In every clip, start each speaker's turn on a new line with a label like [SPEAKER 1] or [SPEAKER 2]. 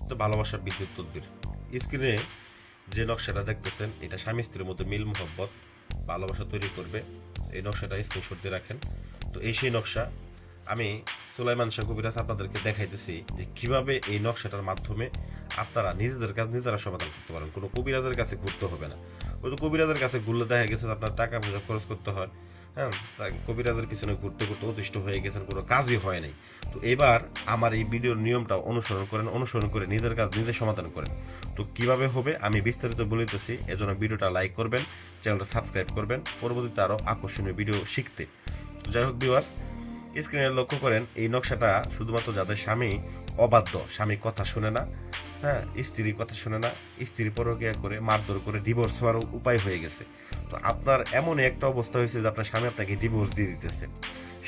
[SPEAKER 1] তো ভালোবাসার বিদ্যুৎ তদ্বির স্ক্রিনে যে নকশাটা দেখতেছেন এটা স্বামী স্ত্রীর মধ্যে মিল মোহব্বত ভালোবাসা তৈরি করবে। এই নকশাটা স্ক্রিনশট দিয়ে রাখেন। তো এই সেই নকশা আমি সুলাইমান শাহ কবিরাজ আপনাদেরকে দেখাইতেছি যে কিভাবে এই নকশাটার মাধ্যমে আপনারা নিজেদের কাছে নিজেরা সমাধান করতে পারেন। কোনো কবিরাজের কাছে ঘুরতে হবে না। ওই তো কবিরাজের কাছে ঘুরলে দেখা গেছে আপনার টাকা পয়সা খরচ করতে হয়। হ্যাঁ, কবিরাজের পিছনে ঘুরতে ঘুরতে অতিষ্ঠ হয়ে গেছেন, কোনো কাজই হয় নাই। তো এবার আমার এই ভিডিওর নিয়মটা অনুসরণ করেন, অনুসরণ করে নিজের কাজ নিজে সমাধান করেন। তো কিভাবে হবে আমি বিস্তারিত বলিতেছি, এজন্য ভিডিওটা লাইক করবেন, চ্যানেলটা সাবস্ক্রাইব করবেন পরবর্তীতে আরও আকর্ষণীয় ভিডিও শিখতে। যাই হোক ভিউয়ার্স, স্ক্রিনে লক্ষ্য করেন এই নকশাটা শুধুমাত্র যাদের স্বামী অবাধ্য, স্বামী কথা শুনে না, হ্যাঁ, স্ত্রীর কথা শুনে না, স্ত্রী পরকীয়া করে মারধর করে ডিভোর্স হওয়ার উপায় হয়ে গেছে। তো আপনার এমন একটা অবস্থা হয়েছে যে আপনার স্বামী আপনাকে ডিভোর্স দিয়ে দিতেছে,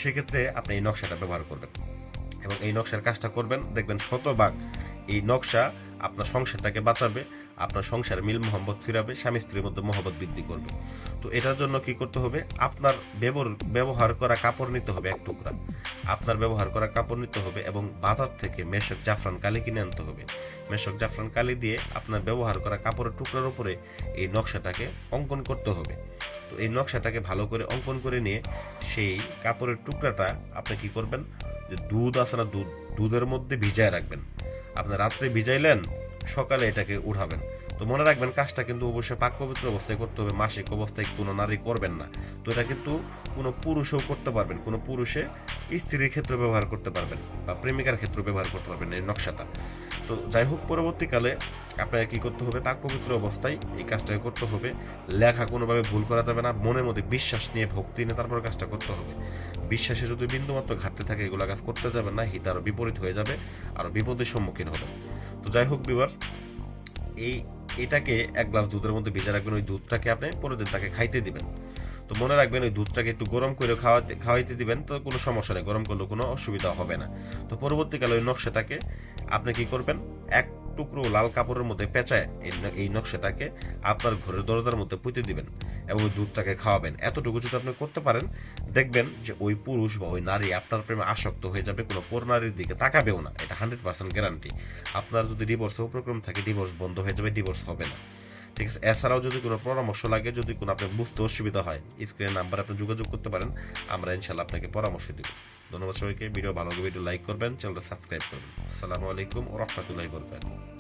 [SPEAKER 1] সেক্ষেত্রে আপনি এই নকশাটা ব্যবহার করবেন এবং এই নকশার কাজটা করবেন, দেখবেন শতভাগ এই নকশা আপনার সংসারটাকে বাঁচাবে, আপনার সংসার মিল মোহাম্মত ফিরাবে, স্বামী স্ত্রীর মধ্যে মহব্বত বৃদ্ধি করবে। তো এটার জন্য কি করতে হবে, আপনার ব্যবহার করা কাপড় নিতে হবে এক টুকরা, আপনার ব্যবহার করা কাপড় নিতে হবে এবং বাজার থেকে মেশক জাফরান কালি কিনে আনতে হবে। মেশক জাফরান কালি দিয়ে আপনার ব্যবহার করা কাপড়ের টুকরার উপরে এই নকশাটাকে অঙ্কন করতে হবে। তো এই নকশাটাকে ভালো করে অঙ্কন করে নিয়ে সেই কাপড়ের টুকরাটা আপনি কি করবেন, যে দুধ আছে না, দুধের মধ্যে ভিজায় রাখবেন। আপনি রাত্রে ভিজাইলেন, সকালে এটাকে উঠাবেন। তো মনে রাখবেন কাজটা কিন্তু অবশ্যই পাক পবিত্র অবস্থায় করতে হবে, মাসিক অবস্থায় কোনো নারী করবেন না। তো এটা কিন্তু কোনো পুরুষও করতে পারবেন, কোনো পুরুষে স্ত্রীর ক্ষেত্রে ব্যবহার করতে পারবেন বা প্রেমিকার ক্ষেত্রে ব্যবহার করতে পারবেন এই নকশাটা। তো যাই হোক, পরবর্তীকালে আপনাকে কি করতে হবে, পাক পবিত্র অবস্থায় এই কাজটাকে করতে হবে। লেখা কোনোভাবে ভুল করা যাবে না, মনের মধ্যে বিশ্বাস নিয়ে ভক্তি নিয়ে তারপর কাজটা করতে হবে। বিশ্বাসে যদি বিন্দুমাত্র ঘাটতি থাকে এগুলো কাজ করতে যাবেন না, হিত আরও বিপরীত হয়ে যাবে, আরও বিপদের সম্মুখীন হবে। তো যাই হোক ভিউয়ার্স, এটাকে এক গ্লাস দুধের মধ্যে ভিজে রাখবেন। ওই দুধটাকে আপনি পরের দিন তাকে খাইতে দিবেন। তো মনে রাখবেন ওই দুধটাকে একটু গরম করে খাওয়াইতে দিবেন, তো কোনো সমস্যা নেই, গরম করলে কোনো অসুবিধা হবে না। তো পরবর্তীকালে ওই নকশাটাকে আপনি কি করবেন, এক টুকরো লাল কাপড়ের মধ্যে পেঁচায় এই নকশাটাকে আপনার ঘরের দরজার মধ্যে পুঁতে দিবেন এবং ওই দুধটাকে খাওয়াবেন। এতটুকু যদি আপনি করতে পারেন, দেখবেন যে ওই পুরুষ বা ওই নারী আপনার প্রেমে আসক্ত হয়ে যাবে, কোনো পর নারীর দিকে তাকাবেও না। এটা 100% গ্যারান্টি। আপনার যদি ডিভোর্সের উপক্রম থাকে, ডিভোর্স বন্ধ হয়ে যাবে, ডিভোর্স হবে না। ঠিক আছে, এছাড়াও যদি কোনো পরামর্শ লাগে, যদি কোনো আপনার বুঝতে অসুবিধা হয়, স্ক্রিনের নাম্বারে আপনি যোগাযোগ করতে পারেন, আমরা ইনশাল্লাহ আপনাকে পরামর্শ দিব। ধন্যবাদ সবাইকে। ভিডিও ভালো লাগলে ভিডিও লাইক করবেন, চ্যানেলটা সাবস্ক্রাইব করবেন। আসসালামু আলাইকুম ওয়া রাহমাতুল্লাহি ওয়া বারাকাতুহু।